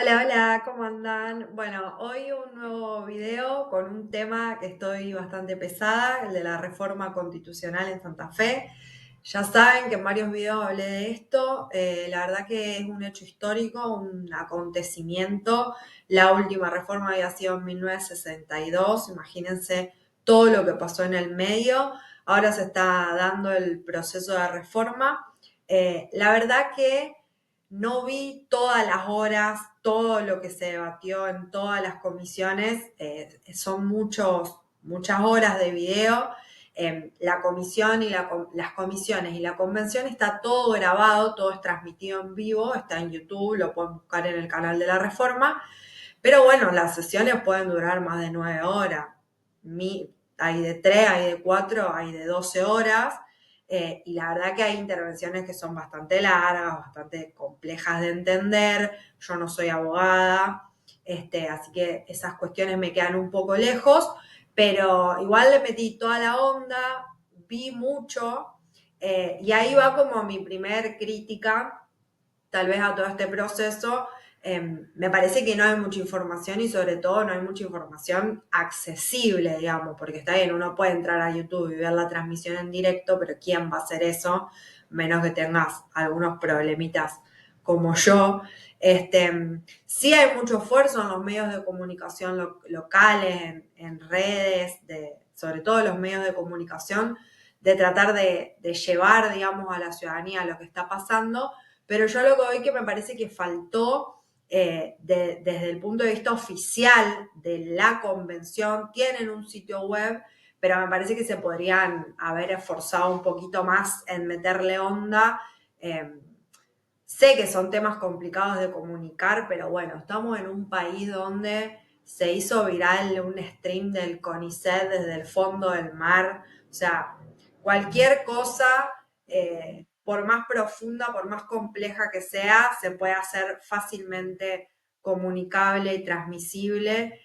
Hola, hola, ¿cómo andan? Bueno, hoy un nuevo video con un tema que estoy bastante pesada, el de la reforma constitucional en Santa Fe. Ya saben que en varios videos hablé de esto. La verdad que es un hecho histórico, un acontecimiento. La última reforma había sido en 1962. Imagínense todo lo que pasó en el medio. Ahora se está dando el proceso de reforma. La verdad que no vi todas las horas, todo lo que se debatió en todas las comisiones. Son muchas horas de video. La comisión y las comisiones y la convención está todo grabado, todo es transmitido en vivo, está en YouTube, lo pueden buscar en el canal de la Reforma. Pero bueno, las sesiones pueden durar más de 9 horas. Hay de 3, hay de 4, hay de 12 horas. Y la verdad que hay intervenciones que son bastante largas, bastante complejas de entender. Yo no soy abogada, así que esas cuestiones me quedan un poco lejos, pero igual le metí toda la onda, vi mucho, y ahí va como mi primer crítica tal vez a todo este proceso. Me parece que no hay mucha información y sobre todo no hay mucha información accesible, digamos, porque está bien, uno puede entrar a YouTube y ver la transmisión en directo, pero ¿quién va a hacer eso? Menos que tengas algunos problemitas como yo. Sí hay mucho esfuerzo en los medios de comunicación locales, en redes, sobre todo los medios de comunicación, de tratar de llevar, digamos, a la ciudadanía lo que está pasando, pero yo lo que hoy que me parece que faltó desde el punto de vista oficial de la convención, tienen un sitio web, pero me parece que se podrían haber esforzado un poquito más en meterle onda. Eh, Sé que son temas complicados de comunicar, pero bueno, estamos en un país donde se hizo viral un stream del CONICET desde el fondo del mar. O sea, cualquier cosa, por más profunda, por más compleja que sea, se puede hacer fácilmente comunicable y transmisible.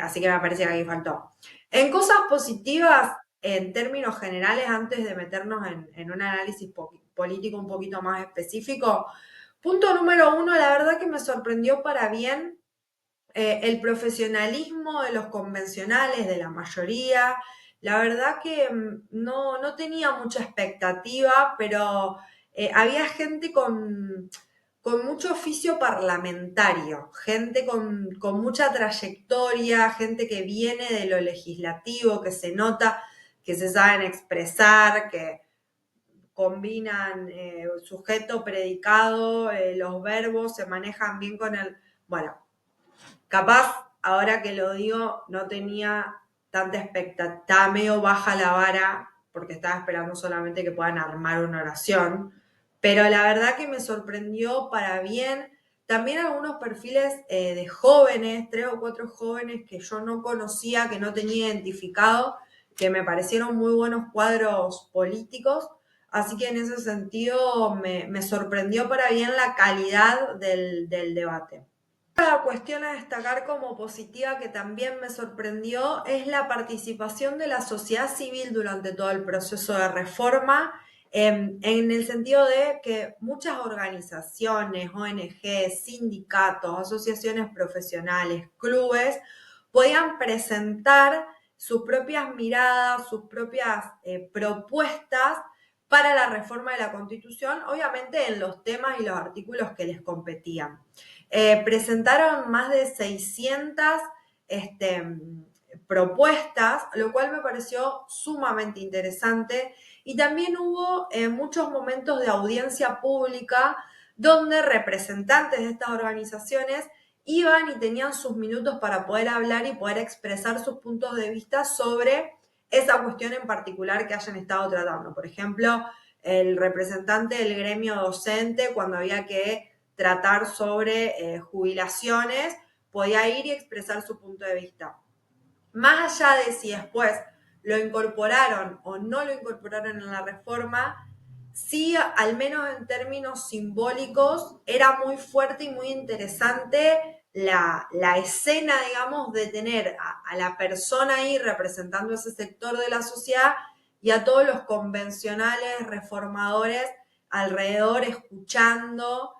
Así que me parece que ahí faltó. En cosas positivas, en términos generales, antes de meternos en un análisis político un poquito más específico, punto número uno, la verdad que me sorprendió para bien el profesionalismo de los convencionales, de la mayoría. La verdad que no tenía mucha expectativa, pero había gente con mucho oficio parlamentario, gente con mucha trayectoria, gente que viene de lo legislativo, que se nota, que se saben expresar, que combinan sujeto, predicado, los verbos se manejan bien con el... Bueno, capaz, ahora que lo digo, no tenía tanta expectativa, estaba medio baja la vara, porque estaba esperando solamente que puedan armar una oración, pero la verdad que me sorprendió para bien. También algunos perfiles de jóvenes, 3 o 4 jóvenes que yo no conocía, que no tenía identificado, que me parecieron muy buenos cuadros políticos. Así que en ese sentido me sorprendió para bien la calidad del debate. Otra cuestión a destacar como positiva que también me sorprendió es la participación de la sociedad civil durante todo el proceso de reforma, en el sentido de que muchas organizaciones, ONG, sindicatos, asociaciones profesionales, clubes, podían presentar sus propias miradas, sus propias propuestas para la reforma de la Constitución, obviamente en los temas y los artículos que les competían. Presentaron más de 600 este, propuestas, lo cual me pareció sumamente interesante. Y también hubo muchos momentos de audiencia pública donde representantes de estas organizaciones iban y tenían sus minutos para poder hablar y poder expresar sus puntos de vista sobre esa cuestión en particular que hayan estado tratando. Por ejemplo, el representante del gremio docente, cuando había que tratar sobre jubilaciones, podía ir y expresar su punto de vista. Más allá de si después lo incorporaron o no lo incorporaron en la reforma, sí, al menos en términos simbólicos, era muy fuerte y muy interesante la escena, digamos, de tener a la persona ahí representando ese sector de la sociedad y a todos los convencionales reformadores alrededor escuchando,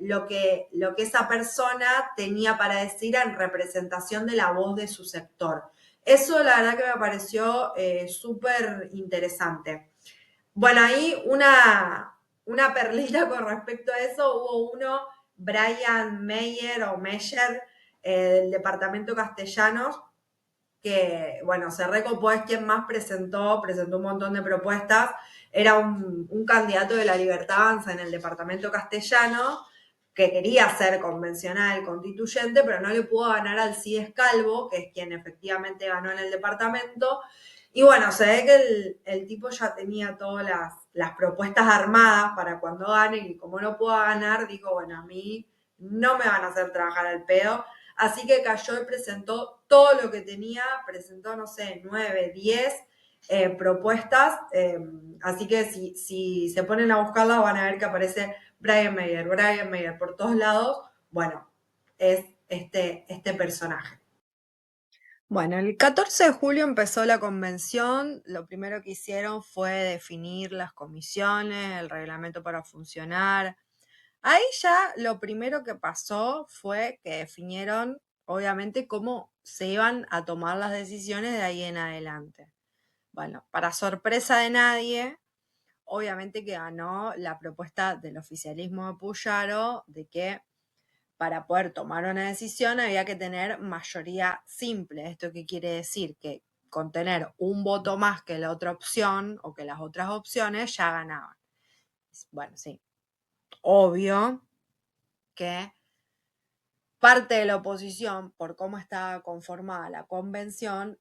lo que esa persona tenía para decir en representación de la voz de su sector. Eso la verdad que me pareció súper interesante. Bueno, ahí una perlita con respecto a eso, hubo uno, Brian Meyer o Meyer, del departamento castellanos, que, bueno, se recopó, es quien más presentó un montón de propuestas, era un candidato de la Libertad Avanza en el departamento castellano, que quería ser convencional, constituyente, pero no le pudo ganar al Cides Calvo, que es quien efectivamente ganó en el departamento. Y bueno, se ve que el tipo ya tenía todas las propuestas armadas para cuando gane, y como no pudo ganar, dijo, bueno, a mí no me van a hacer trabajar al pedo. Así que cayó y presentó todo lo que tenía, presentó, no sé, 9, 10 propuestas. Así que si se ponen a buscarla van a ver que aparece Brian Mayer por todos lados. Bueno, es este personaje. Bueno, el 14 de julio empezó la convención. Lo primero que hicieron fue definir las comisiones, el reglamento para funcionar. Ahí ya lo primero que pasó fue que definieron, obviamente, cómo se iban a tomar las decisiones de ahí en adelante. Bueno, para sorpresa de nadie, obviamente que ganó la propuesta del oficialismo de Puyaro de que para poder tomar una decisión había que tener mayoría simple. ¿Esto qué quiere decir? Que con tener un voto más que la otra opción o que las otras opciones ya ganaban. Bueno, sí, obvio que parte de la oposición, por cómo estaba conformada la convención,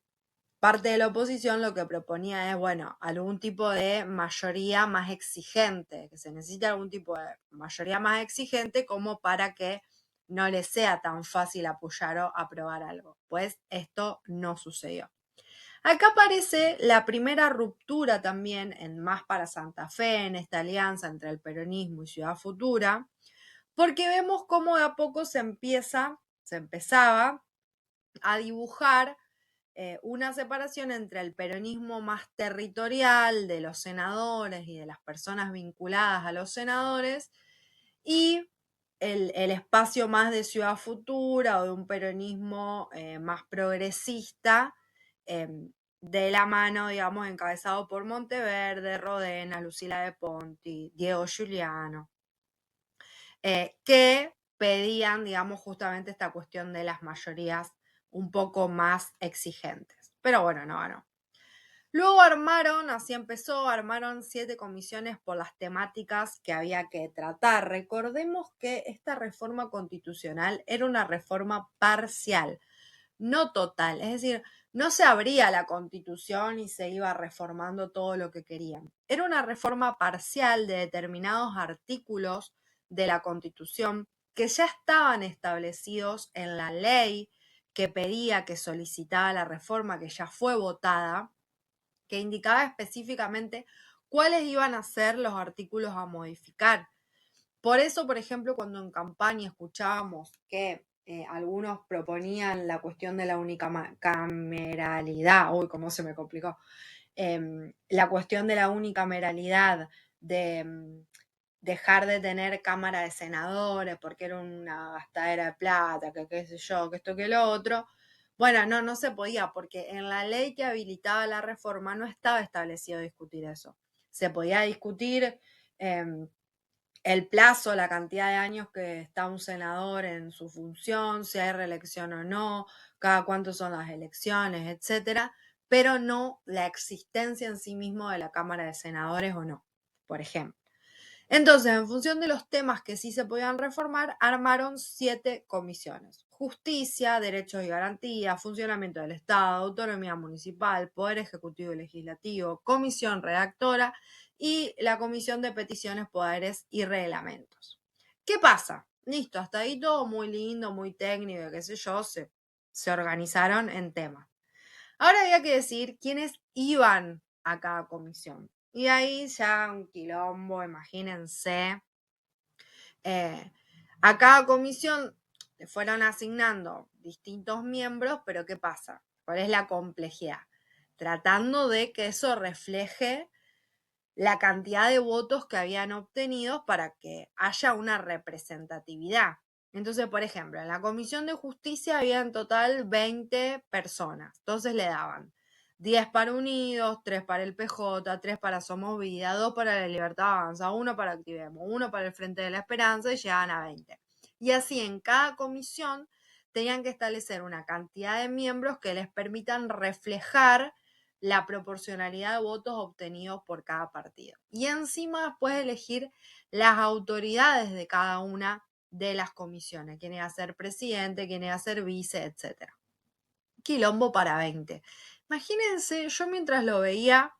parte de la oposición lo que proponía es, bueno, algún tipo de mayoría más exigente, que se necesita algún tipo de mayoría más exigente como para que no le sea tan fácil a Puyaro aprobar algo. Pues esto no sucedió. Acá aparece la primera ruptura también en Más para Santa Fe, en esta alianza entre el peronismo y Ciudad Futura, porque vemos cómo de a poco se empezaba a dibujar una separación entre el peronismo más territorial de los senadores y de las personas vinculadas a los senadores y el espacio más de Ciudad Futura o de un peronismo más progresista, eh, de la mano, digamos, encabezado por Monteverde, Rodena, Lucila de Ponti, Diego Giuliano, que pedían, digamos, justamente esta cuestión de las mayorías un poco más exigentes. Pero bueno, no ganó. Luego así empezó, armaron 7 comisiones por las temáticas que había que tratar. Recordemos que esta reforma constitucional era una reforma parcial, no total. Es decir, no se abría la constitución y se iba reformando todo lo que querían. Era una reforma parcial de determinados artículos de la constitución que ya estaban establecidos en la ley que pedía, que solicitaba la reforma, que ya fue votada, que indicaba específicamente cuáles iban a ser los artículos a modificar. Por eso, por ejemplo, cuando en campaña escuchábamos que algunos proponían la cuestión de la unicameralidad, uy, cómo se me complicó, la cuestión de la unicameralidad, de dejar de tener Cámara de Senadores porque era una gastadera de plata, que qué sé yo, que esto, que lo otro. Bueno, no se podía, porque en la ley que habilitaba la reforma no estaba establecido discutir eso. Se podía discutir el plazo, la cantidad de años que está un senador en su función, si hay reelección o no, cada cuánto son las elecciones, etcétera, pero no la existencia en sí mismo de la Cámara de Senadores o no, por ejemplo. Entonces, en función de los temas que sí se podían reformar, armaron 7 comisiones: justicia, derechos y garantías, funcionamiento del Estado, autonomía municipal, poder ejecutivo y legislativo, comisión redactora y la comisión de peticiones, poderes y reglamentos. ¿Qué pasa? Listo, hasta ahí todo muy lindo, muy técnico, qué sé yo, se organizaron en temas. Ahora había que decir quiénes iban a cada comisión. Y ahí ya un quilombo, imagínense. A cada comisión le fueron asignando distintos miembros, pero ¿qué pasa? ¿Cuál es la complejidad? Tratando de que eso refleje la cantidad de votos que habían obtenido para que haya una representatividad. Entonces, por ejemplo, en la Comisión de Justicia había en total 20 personas. Entonces le daban 10 para Unidos, 3 para el PJ, 3 para Somos Vida, 2 para la Libertad Avanza, 1 para Activemos, 1 para el Frente de la Esperanza y llegaban a 20. Y así en cada comisión tenían que establecer una cantidad de miembros que les permitan reflejar la proporcionalidad de votos obtenidos por cada partido. Y encima después elegir las autoridades de cada una de las comisiones, quién iba a ser presidente, quién iba a ser vice, etc. Quilombo para 20. Imagínense, yo mientras lo veía,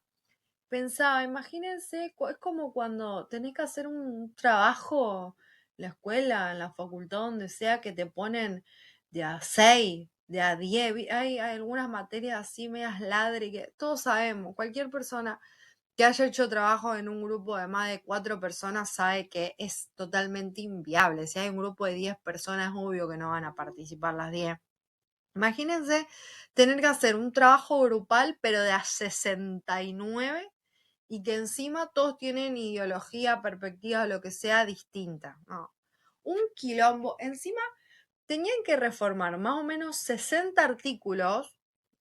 pensaba, imagínense, es como cuando tenés que hacer un trabajo en la escuela, en la facultad, donde sea, que te ponen de a 6, de a 10. Hay algunas materias así, medias ladri, que todos sabemos, cualquier persona que haya hecho trabajo en un grupo de más de 4 personas sabe que es totalmente inviable. Si hay un grupo de 10 personas, es obvio que no van a participar las 10. Imagínense tener que hacer un trabajo grupal, pero de a 69 y que encima todos tienen ideología, perspectiva, lo que sea distinta. No. Un quilombo. Encima tenían que reformar más o menos 60 artículos,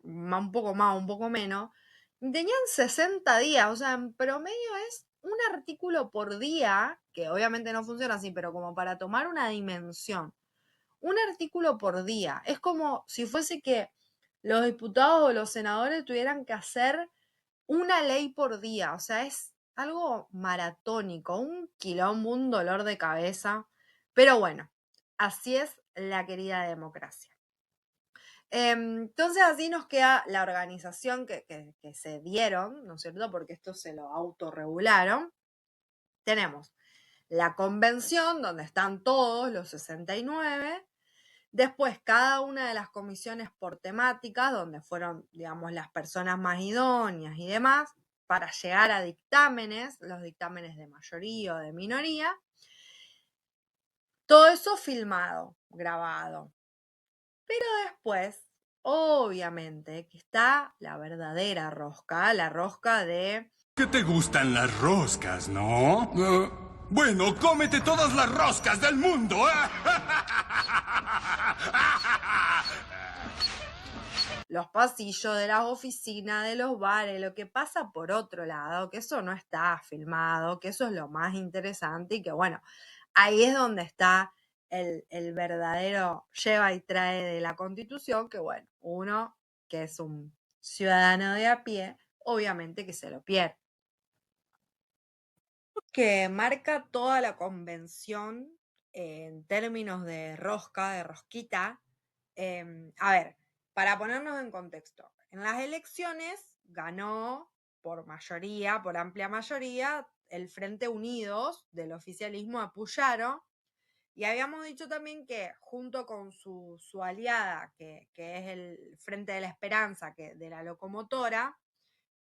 un poco más, un poco menos, y tenían 60 días, o sea, en promedio es un artículo por día, que obviamente no funciona así, pero como para tomar una dimensión. Un artículo por día. Es como si fuese que los diputados o los senadores tuvieran que hacer una ley por día, o sea, es algo maratónico, un quilombo, un dolor de cabeza, pero bueno, así es la querida democracia. Entonces así nos queda la organización que se dieron, ¿no es cierto? Porque esto se lo autorregularon. Tenemos la convención, donde están todos los 69. Después, cada una de las comisiones por temáticas, donde fueron, digamos, las personas más idóneas y demás, para llegar a dictámenes, los dictámenes de mayoría o de minoría. Todo eso filmado, grabado. Pero después, obviamente, que está la verdadera rosca, la rosca de... Que te gustan las roscas, ¿no? Bueno, cómete todas las roscas del mundo. los pasillos de las oficinas, de los bares, lo que pasa por otro lado, que eso no está filmado, que eso es lo más interesante y que bueno, ahí es donde está el verdadero lleva y trae de la Constitución, que bueno, uno que es un ciudadano de a pie, obviamente que se lo pierde. Que marca toda la convención en términos de rosca, de rosquita. A ver, para ponernos en contexto, en las elecciones ganó por mayoría, por amplia mayoría, el Frente Unidos del oficialismo Apuyaro, y habíamos dicho también que junto con su aliada, que es el Frente de la Esperanza, que de la locomotora,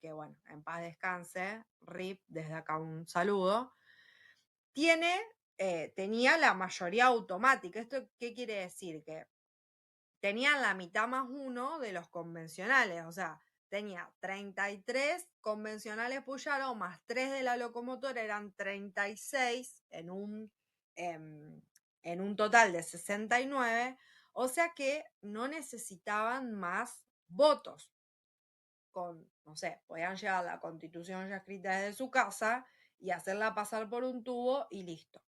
que bueno, en paz descanse, RIP, desde acá un saludo, tenía la mayoría automática. ¿Esto qué quiere decir? Que tenían la mitad más uno de los convencionales, o sea, tenía 33 convencionales Puyaro más 3 de la locomotora, eran 36 en un total de 69, o sea que no necesitaban más votos. No sé, podían llevar la constitución ya escrita desde su casa y hacerla pasar por un tubo y listo.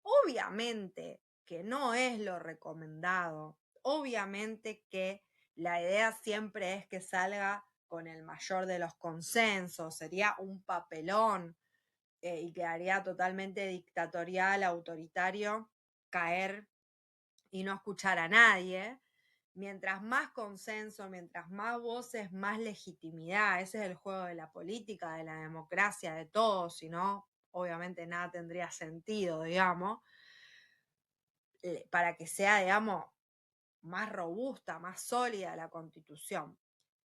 Obviamente que no es lo recomendado, obviamente que la idea siempre es que salga con el mayor de los consensos, sería un papelón y quedaría totalmente dictatorial, autoritario, caer y no escuchar a nadie. Mientras más consenso, mientras más voces, más legitimidad. Ese es el juego de la política, de la democracia, de todo, si no, obviamente nada tendría sentido, digamos, para que sea, digamos, más robusta, más sólida la Constitución.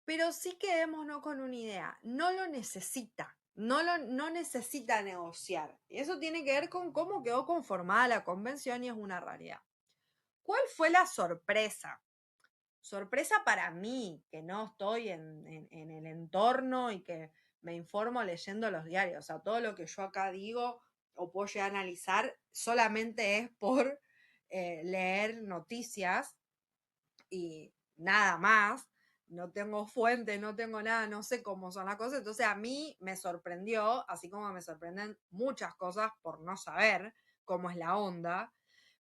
Pero sí quedémonos con una idea, no lo necesita, no necesita negociar. Y eso tiene que ver con cómo quedó conformada la convención y es una realidad. ¿Cuál fue la sorpresa? Sorpresa para mí, que no estoy en el entorno y que me informo leyendo los diarios. O sea, todo lo que yo acá digo o puedo llegar a analizar solamente es por leer noticias y nada más. No tengo fuente, no tengo nada, no sé cómo son las cosas. Entonces a mí me sorprendió, así como me sorprenden muchas cosas por no saber cómo es la onda.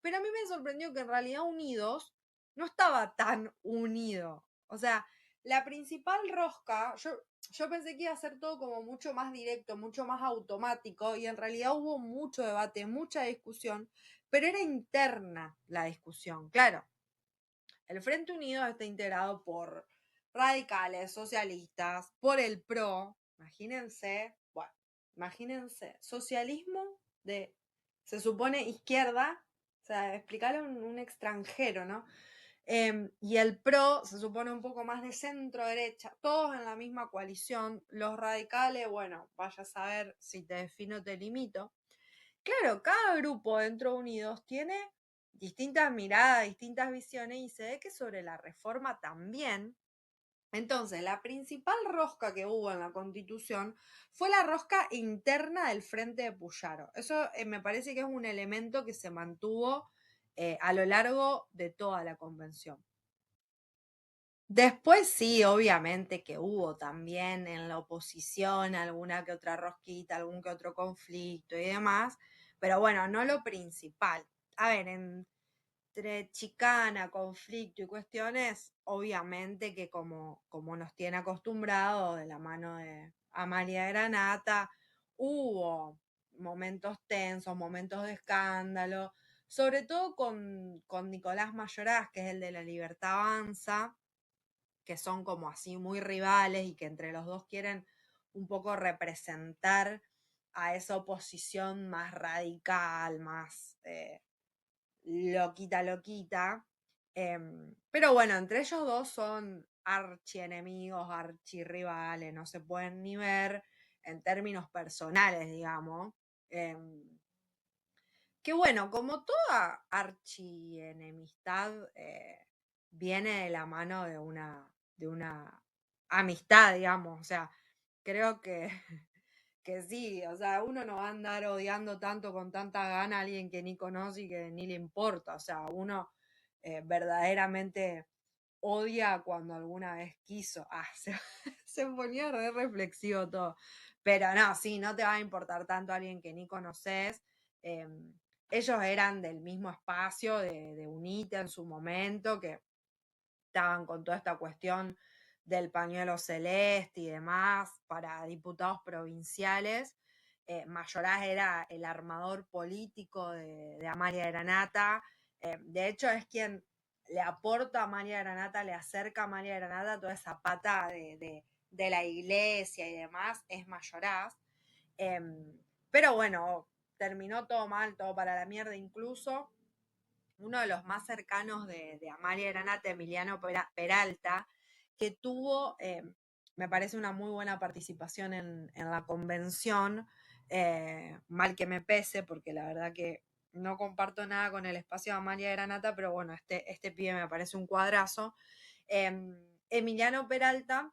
Pero a mí me sorprendió que en realidad Unidos no estaba tan unido. O sea, la principal rosca, yo pensé que iba a ser todo como mucho más directo, mucho más automático, y en realidad hubo mucho debate, mucha discusión, pero era interna la discusión. Claro, el Frente Unido está integrado por radicales, socialistas, por el PRO. Imagínense, bueno, imagínense, socialismo de, se supone, izquierda, o sea, explicarle a un extranjero, ¿no? Y el PRO se supone un poco más de centro derecha, todos en la misma coalición. Los radicales, bueno, vaya a saber si te defino, te limito. Claro, cada grupo dentro de Unidos tiene distintas miradas, distintas visiones y se ve que sobre la reforma también. Entonces, la principal rosca que hubo en la Constitución fue la rosca interna del Frente de Puyaro. Eso me parece que es un elemento que se mantuvo a lo largo de toda la convención. Después sí, obviamente que hubo también en la oposición alguna que otra rosquita, algún que otro conflicto y demás, pero bueno, no lo principal. A ver, entre chicana, conflicto y cuestiones, obviamente que como nos tiene acostumbrado de la mano de Amalia Granata, hubo momentos tensos, momentos de escándalo, sobre todo con Nicolás Mayoraz, que es el de La Libertad Avanza, que son como así muy rivales y que entre los dos quieren un poco representar a esa oposición más radical, más loquita. Pero bueno, entre ellos dos son archienemigos, archirrivales, no se pueden ni ver en términos personales, digamos. Que bueno, como toda archienemistad viene de la mano de una amistad, digamos. O sea, creo que sí, o sea, uno no va a andar odiando tanto con tanta gana a alguien que ni conoce y que ni le importa. O sea, uno verdaderamente odia cuando alguna vez quiso. Se ponía re reflexivo todo. Pero no, sí, no te va a importar tanto a alguien que ni conoces. Ellos eran del mismo espacio de UNITA en su momento, que estaban con toda esta cuestión del pañuelo celeste y demás para diputados provinciales. Mayoraz era el armador político de Amalia Granata. De hecho, es quien le aporta a Amalia Granata, le acerca a Amalia Granata toda esa pata de la iglesia y demás, es Mayoraz. Pero bueno, terminó todo mal, todo para la mierda. Incluso uno de los más cercanos de Amalia Granata, Emiliano Peralta, que tuvo, me parece, una muy buena participación en la convención, mal que me pese, porque la verdad que no comparto nada con el espacio de Amalia Granata, pero bueno, este pibe me parece un cuadrazo. Emiliano Peralta,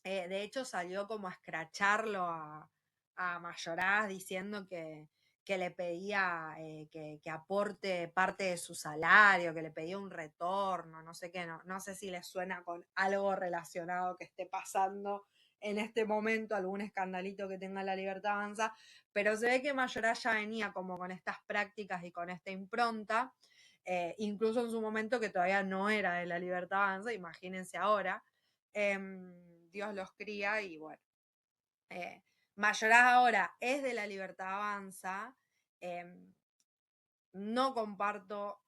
de hecho, salió como a escracharlo a Mayoraz diciendo que le pedía que aporte parte de su salario, que le pedía un retorno, no sé qué, no sé si le suena con algo relacionado que esté pasando en este momento, algún escandalito que tenga La Libertad Avanza, pero se ve que Mayoraz ya venía como con estas prácticas y con esta impronta, incluso en su momento que todavía no era de La Libertad Avanza, imagínense ahora. Dios los cría y bueno. Mayoraz ahora es de La Libertad Avanza. No comparto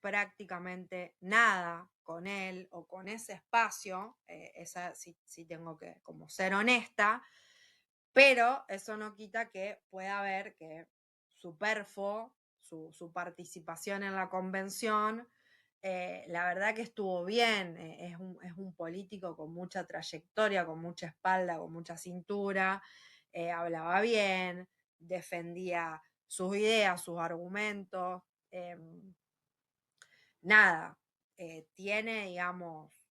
prácticamente nada con él o con ese espacio. Esa sí tengo que como ser honesta. Pero eso no quita que pueda haber que Superfo, su participación en la convención, la verdad que estuvo bien. Es un político con mucha trayectoria, con mucha espalda, con mucha cintura. Hablaba bien, defendía sus ideas, sus argumentos. Nada, tiene, digamos,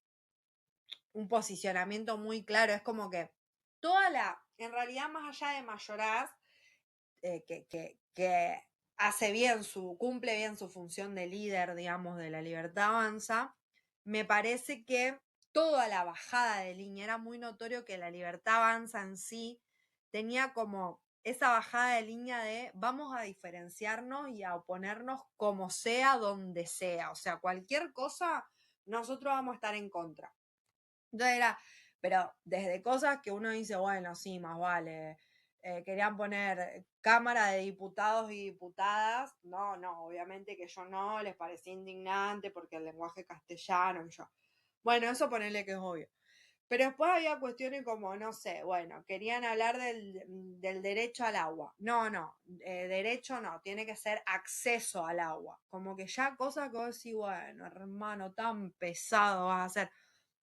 un posicionamiento muy claro. Es como que en realidad más allá de Mayoraz, que hace bien cumple bien su función de líder, digamos, de La Libertad Avanza, me parece que toda la bajada de línea era muy notorio que La Libertad Avanza en sí tenía como esa bajada de línea de vamos a diferenciarnos y a oponernos como sea, donde sea. O sea, cualquier cosa, nosotros vamos a estar en contra. Entonces era, pero desde cosas que uno dice, bueno, sí, más vale. Querían poner cámara de diputados y diputadas. No, obviamente que yo no, les parecía indignante porque el lenguaje castellano y yo. Bueno, eso ponerle que es obvio. Pero después había cuestiones como, no sé, bueno, querían hablar del derecho al agua. No, derecho no, tiene que ser acceso al agua. Como que ya cosas que vos decís, bueno, hermano, tan pesado vas a hacer.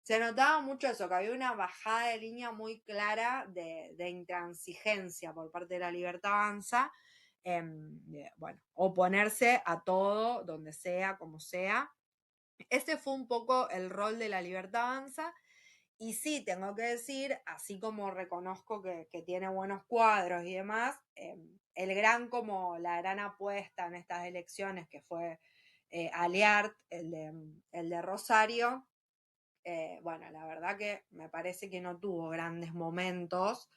Se notaba mucho eso, que había una bajada de línea muy clara de intransigencia por parte de La Libertad Avanza. Bueno, oponerse a todo, donde sea, como sea. Ese fue un poco el rol de La Libertad Avanza. Y sí, tengo que decir, así como reconozco que tiene buenos cuadros y demás, la gran apuesta en estas elecciones que fue Aliart, el de Rosario, bueno, la verdad que me parece que no tuvo grandes momentos,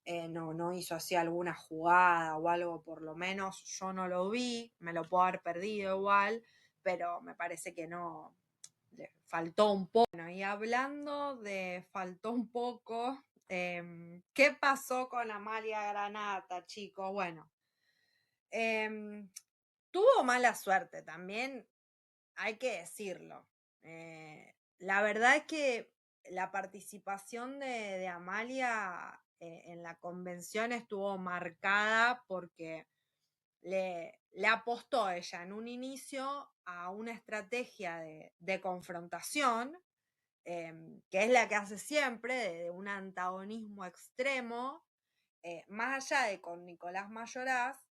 no hizo así alguna jugada o algo, por lo menos yo no lo vi, me lo puedo haber perdido igual, pero me parece que no, le faltó un poco. Bueno, y hablando de faltó un poco, ¿qué pasó con Amalia Granata, chicos? Bueno, tuvo mala suerte también, hay que decirlo. La verdad es que la participación de Amalia en la convención estuvo marcada porque le apostó ella en un inicio a una estrategia de confrontación, que es la que hace siempre, de un antagonismo extremo, más allá de con Nicolás Mayoraz,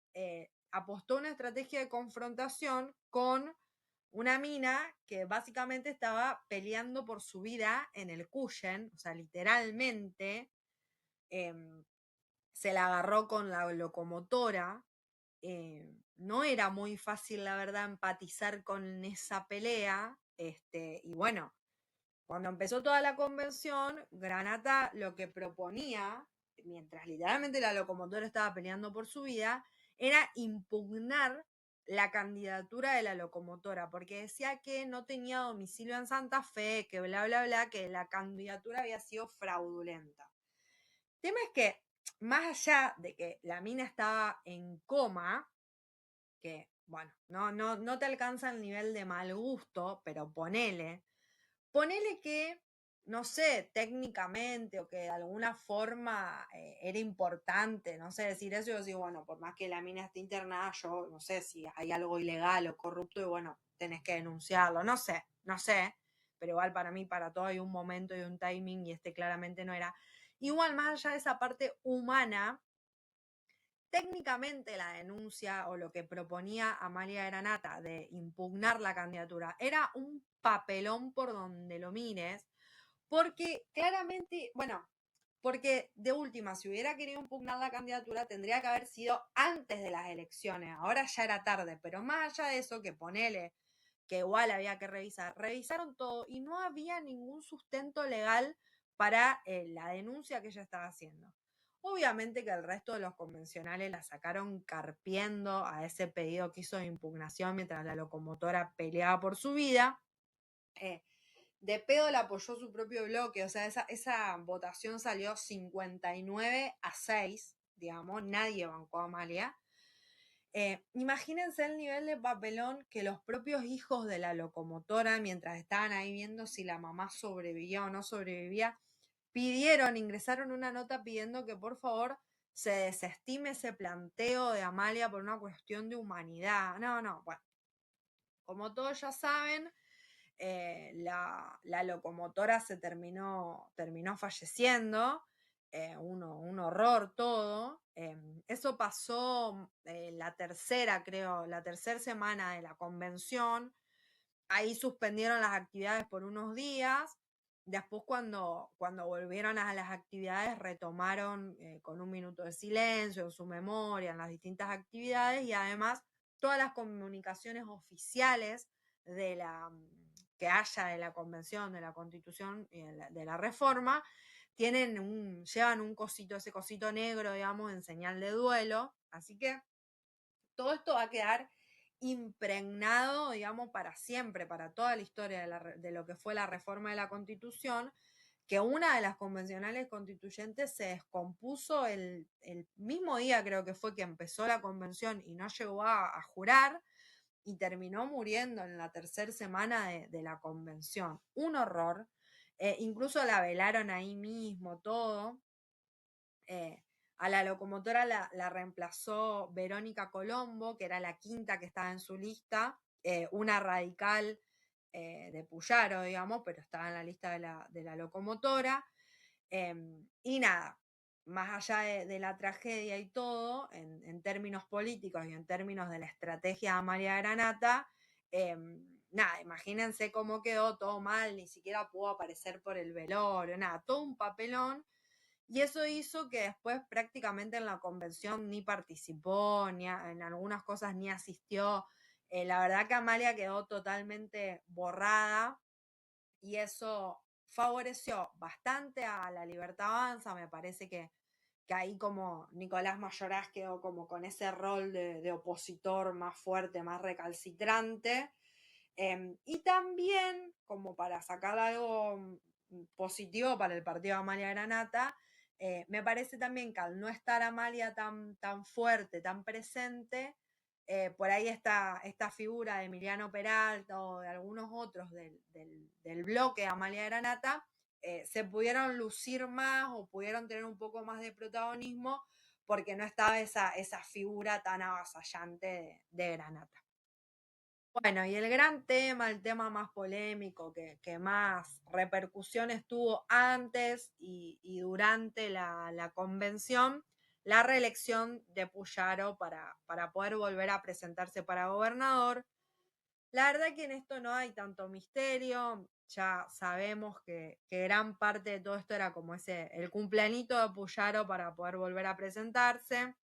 apostó una estrategia de confrontación con una mina que básicamente estaba peleando por su vida en el Cuyen, o sea, literalmente, se la agarró con la locomotora. No era muy fácil, la verdad, empatizar con esa pelea. Y bueno, cuando empezó toda la convención, Granata lo que proponía, mientras literalmente la locomotora estaba peleando por su vida, era impugnar la candidatura de la locomotora, porque decía que no tenía domicilio en Santa Fe, que bla, bla, bla, que la candidatura había sido fraudulenta. El tema es que, más allá de que la mina estaba en coma, que, bueno, no te alcanza el nivel de mal gusto, pero ponele que, no sé, técnicamente o que de alguna forma era importante, no sé, decir eso y decir, bueno, por más que la mina esté internada, yo no sé si hay algo ilegal o corrupto y bueno, tenés que denunciarlo, no sé, pero igual para mí, para todo hay un momento y un timing y este claramente no era. Igual, más allá de esa parte humana, técnicamente la denuncia o lo que proponía Amalia Granata de impugnar la candidatura era un papelón por donde lo mires, porque claramente, bueno, porque de última, si hubiera querido impugnar la candidatura, tendría que haber sido antes de las elecciones, ahora ya era tarde, pero más allá de eso, que ponele que igual había que revisar, revisaron todo y no había ningún sustento legal para la denuncia que ella estaba haciendo. Obviamente que el resto de los convencionales la sacaron carpiendo a ese pedido que hizo de impugnación mientras la locomotora peleaba por su vida. De pedo la apoyó su propio bloque, o sea, esa votación salió 59-6, digamos, nadie bancó a Amalia. Imagínense el nivel de papelón que los propios hijos de la locomotora, mientras estaban ahí viendo si la mamá sobrevivía o no sobrevivía, ingresaron una nota pidiendo que por favor se desestime ese planteo de Amalia por una cuestión de humanidad. No, bueno, como todos ya saben, la locomotora se terminó falleciendo, un horror todo. Eso pasó la tercera semana de la convención. Ahí suspendieron las actividades por unos días. después cuando volvieron a las actividades retomaron con un minuto de silencio en su memoria, en las distintas actividades, y además todas las comunicaciones oficiales que haya de la convención, de la constitución y de la reforma, llevan un cosito, ese cosito negro, digamos, en señal de duelo. Así que todo esto va a quedar impregnado, digamos, para siempre, para toda la historia de lo que fue la reforma de la Constitución, que una de las convencionales constituyentes se descompuso el mismo día, creo que fue que empezó la convención, y no llegó a jurar, y terminó muriendo en la tercera semana de la convención. Un horror. Incluso la velaron ahí mismo, todo. A la locomotora la reemplazó Verónica Colombo, que era la quinta que estaba en su lista, una radical de Puyaro, digamos, pero estaba en la lista de la locomotora. Y nada, más allá de la tragedia y todo, en términos políticos y en términos de la estrategia de Amalia Granata, nada, imagínense cómo quedó todo mal, ni siquiera pudo aparecer por el velorio, nada, todo un papelón. Y eso hizo que después prácticamente en la convención ni participó, en algunas cosas ni asistió. La verdad que Amalia quedó totalmente borrada, y eso favoreció bastante a la Libertad Avanza. Me parece que ahí como Nicolás Mayoraz quedó como con ese rol de opositor más fuerte, más recalcitrante. Y también, como para sacar algo positivo para el partido de Amalia Granata, me parece también que al no estar Amalia tan fuerte, tan presente, por ahí esta figura de Emiliano Peralta o de algunos otros del bloque de Amalia Granata se pudieron lucir más o pudieron tener un poco más de protagonismo, porque no estaba esa figura tan avasallante de Granata. Bueno, y el gran tema, el tema más polémico, que más repercusiones tuvo antes y durante la convención, la reelección de Puyaro para poder volver a presentarse para gobernador. La verdad que en esto no hay tanto misterio. Ya sabemos que gran parte de todo esto era como el cumpleañito de Puyaro para poder volver a presentarse.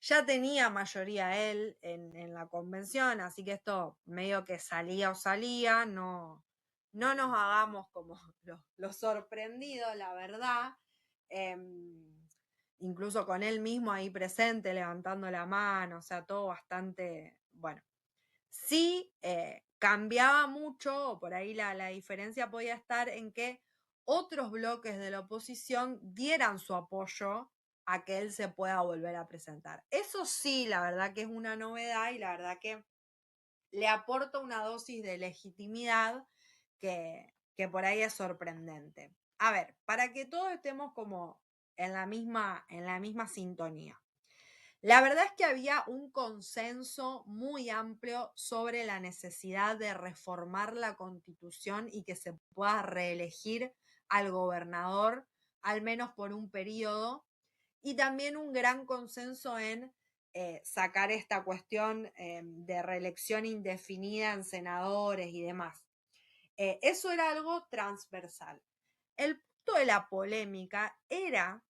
Ya tenía mayoría él en la convención, así que esto medio que salía o salía. No nos hagamos como los sorprendidos, la verdad. Incluso con él mismo ahí presente, levantando la mano, o sea, todo bastante, bueno. Sí, cambiaba mucho, o por ahí la diferencia podía estar en que otros bloques de la oposición dieran su apoyo a que él se pueda volver a presentar. Eso sí, la verdad que es una novedad, y la verdad que le aporta una dosis de legitimidad que por ahí es sorprendente. A ver, para que todos estemos como en la misma sintonía. La verdad es que había un consenso muy amplio sobre la necesidad de reformar la Constitución y que se pueda reelegir al gobernador, al menos por un periodo, y también un gran consenso en sacar esta cuestión de reelección indefinida en senadores y demás. Eso era algo transversal. El punto de la polémica era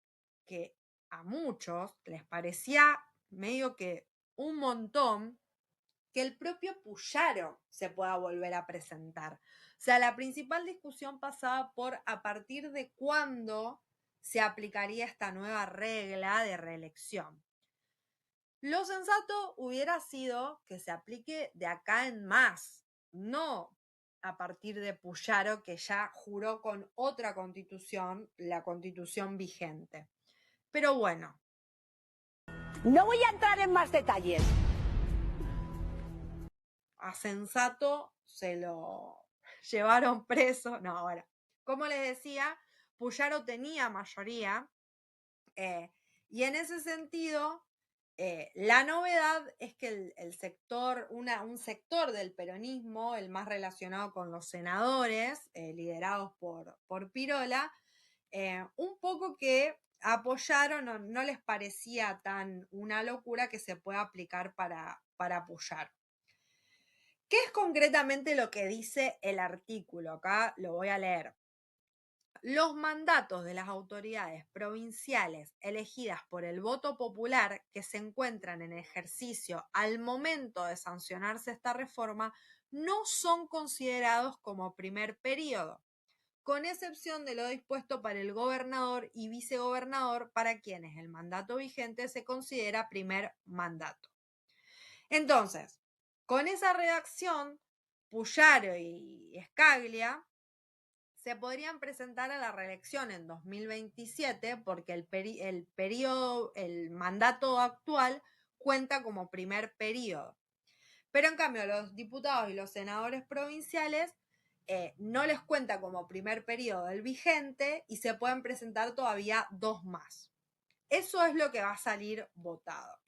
que a muchos les parecía medio que un montón que el propio Puyaro se pueda volver a presentar. O sea, la principal discusión pasaba por a partir de cuándo se aplicaría esta nueva regla de reelección. Lo sensato hubiera sido que se aplique de acá en más, no a partir de Puyaro, que ya juró con otra constitución, la constitución vigente. Pero bueno. No voy a entrar en más detalles. A sensato se lo llevaron preso. No, bueno. Como les decía, Puyaro tenía mayoría, y en ese sentido, la novedad es que el sector, un sector del peronismo, el más relacionado con los senadores, liderados por Pirola, un poco que apoyaron, no les parecía tan una locura que se pueda aplicar para apoyar. ¿Qué es concretamente lo que dice el artículo? Acá lo voy a leer. Los mandatos de las autoridades provinciales elegidas por el voto popular que se encuentran en ejercicio al momento de sancionarse esta reforma no son considerados como primer periodo, con excepción de lo dispuesto para el gobernador y vicegobernador, para quienes el mandato vigente se considera primer mandato. Entonces, con esa redacción, Puyaro y Escaglia se podrían presentar a la reelección en 2027 porque el mandato actual cuenta como primer periodo. Pero en cambio, los diputados y los senadores provinciales no les cuenta como primer periodo el vigente y se pueden presentar todavía 2 más. Eso es lo que va a salir votado.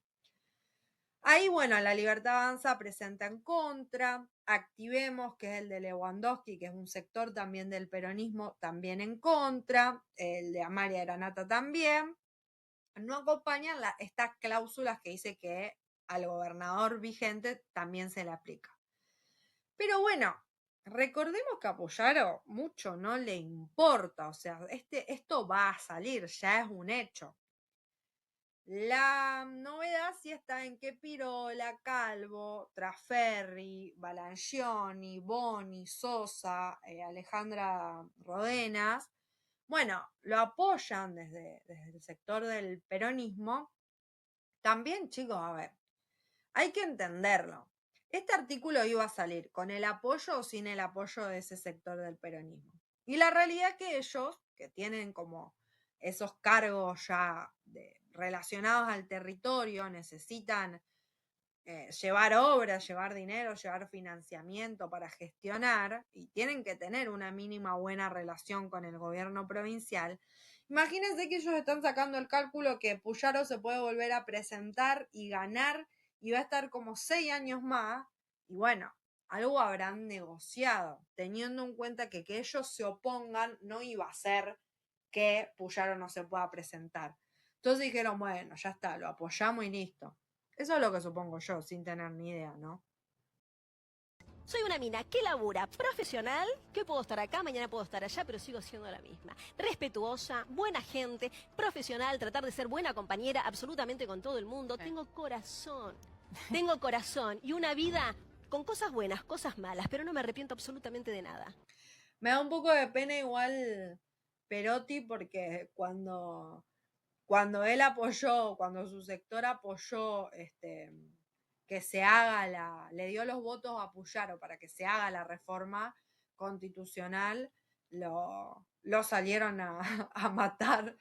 Ahí, bueno, La Libertad Avanza presenta en contra, Activemos, que es el de Lewandowski, que es un sector también del peronismo, también en contra, el de Amalia Granata también. No acompañan estas cláusulas que dice que al gobernador vigente también se le aplica. Pero bueno, recordemos que a Puyaro mucho no le importa, o sea, esto va a salir, ya es un hecho. La novedad sí está en que Pirola, Calvo, Traferri, Balancioni, Boni, Sosa, Alejandra Rodenas, bueno, lo apoyan desde el sector del peronismo. También, chicos, a ver, hay que entenderlo. Este artículo iba a salir con el apoyo o sin el apoyo de ese sector del peronismo. Y la realidad es que ellos, que tienen como esos cargos ya relacionados al territorio, necesitan llevar obras, llevar dinero, llevar financiamiento para gestionar y tienen que tener una mínima buena relación con el gobierno provincial. Imagínense que ellos están sacando el cálculo que Puyaro se puede volver a presentar y ganar y va a estar como 6 años más y bueno, algo habrán negociado, teniendo en cuenta que ellos se opongan no iba a ser que Puyaro no se pueda presentar. Entonces dijeron, bueno, ya está, lo apoyamos y listo. Eso es lo que supongo yo, sin tener ni idea, ¿no? Soy una mina que labura profesional, que puedo estar acá, mañana puedo estar allá, pero sigo siendo la misma. Respetuosa, buena gente, profesional, tratar de ser buena compañera absolutamente con todo el mundo. Tengo corazón y una vida con cosas buenas, cosas malas, pero no me arrepiento absolutamente de nada. Me da un poco de pena igual Perotti porque cuando él apoyó, cuando su sector apoyó que se haga le dio los votos a Puyaro para que se haga la reforma constitucional, lo salieron a matar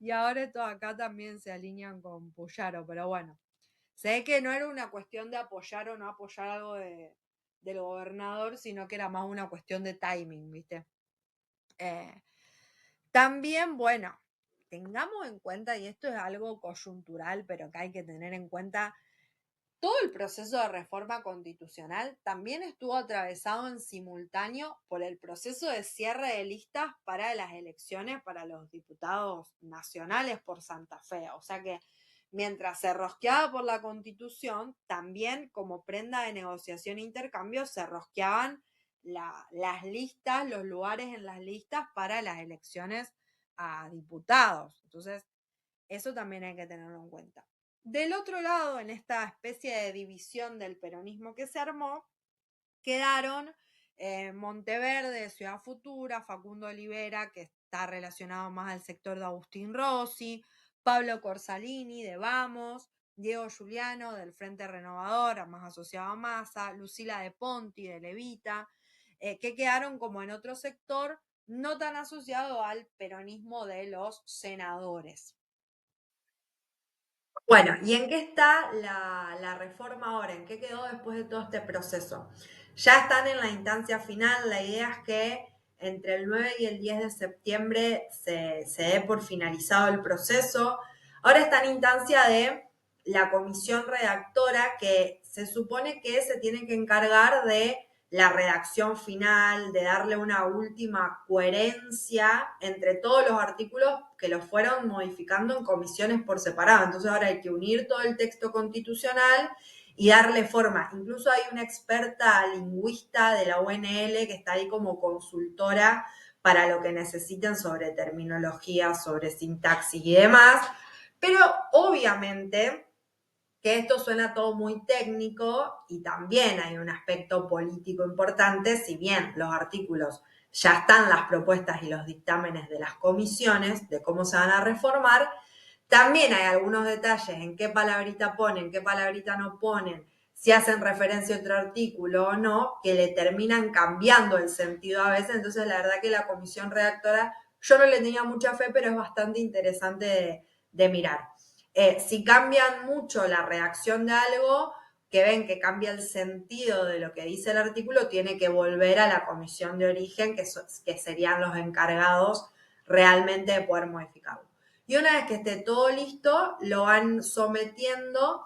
y ahora esto acá también se alinean con Puyaro, pero bueno, sé que no era una cuestión de apoyar o no apoyar algo del gobernador, sino que era más una cuestión de timing, ¿viste? También, bueno, tengamos en cuenta, y esto es algo coyuntural, pero que hay que tener en cuenta, todo el proceso de reforma constitucional también estuvo atravesado en simultáneo por el proceso de cierre de listas para las elecciones para los diputados nacionales por Santa Fe. O sea que mientras se rosqueaba por la Constitución, también como prenda de negociación e intercambio se rosqueaban las listas, los lugares en las listas para las elecciones a diputados. Entonces, eso también hay que tenerlo en cuenta. Del otro lado, en esta especie de división del peronismo que se armó, quedaron Monteverde, Ciudad Futura, Facundo Olivera, que está relacionado más al sector de Agustín Rossi, Pablo Corsalini, de Vamos, Diego Giuliano, del Frente Renovador, más asociado a Massa, Lucila de Ponti, de Levita, que quedaron como en otro sector no tan asociado al peronismo de los senadores. Bueno, ¿y en qué está la reforma ahora? ¿En qué quedó después de todo este proceso? Ya están en la instancia final, la idea es que entre el 9 y el 10 de septiembre se dé por finalizado el proceso. Ahora está en instancia de la comisión redactora que se supone que se tiene que encargar de la redacción final, de darle una última coherencia entre todos los artículos que los fueron modificando en comisiones por separado. Entonces ahora hay que unir todo el texto constitucional y darle forma. Incluso hay una experta lingüista de la UNL que está ahí como consultora para lo que necesiten sobre terminología, sobre sintaxis y demás. Pero obviamente que esto suena todo muy técnico y también hay un aspecto político importante, si bien los artículos ya están las propuestas y los dictámenes de las comisiones de cómo se van a reformar, también hay algunos detalles en qué palabrita ponen, qué palabrita no ponen, si hacen referencia a otro artículo o no, que le terminan cambiando el sentido a veces. Entonces, la verdad que la comisión redactora, yo no le tenía mucha fe, pero es bastante interesante de mirar. Si cambian mucho la redacción de algo, que ven que cambia el sentido de lo que dice el artículo, tiene que volver a la comisión de origen, que serían los encargados realmente de poder modificarlo. Y una vez que esté todo listo, lo van sometiendo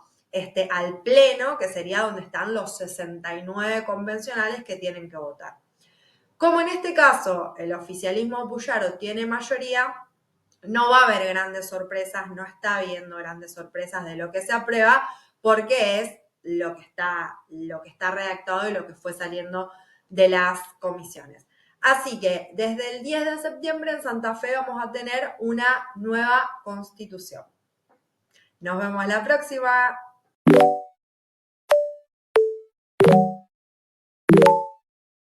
al pleno, que sería donde están los 69 convencionales que tienen que votar. Como en este caso el oficialismo Puyaro tiene mayoría, no va a haber grandes sorpresas, no está habiendo grandes sorpresas de lo que se aprueba, porque es lo que está redactado y lo que fue saliendo de las comisiones. Así que desde el 10 de septiembre en Santa Fe vamos a tener una nueva constitución. Nos vemos la próxima.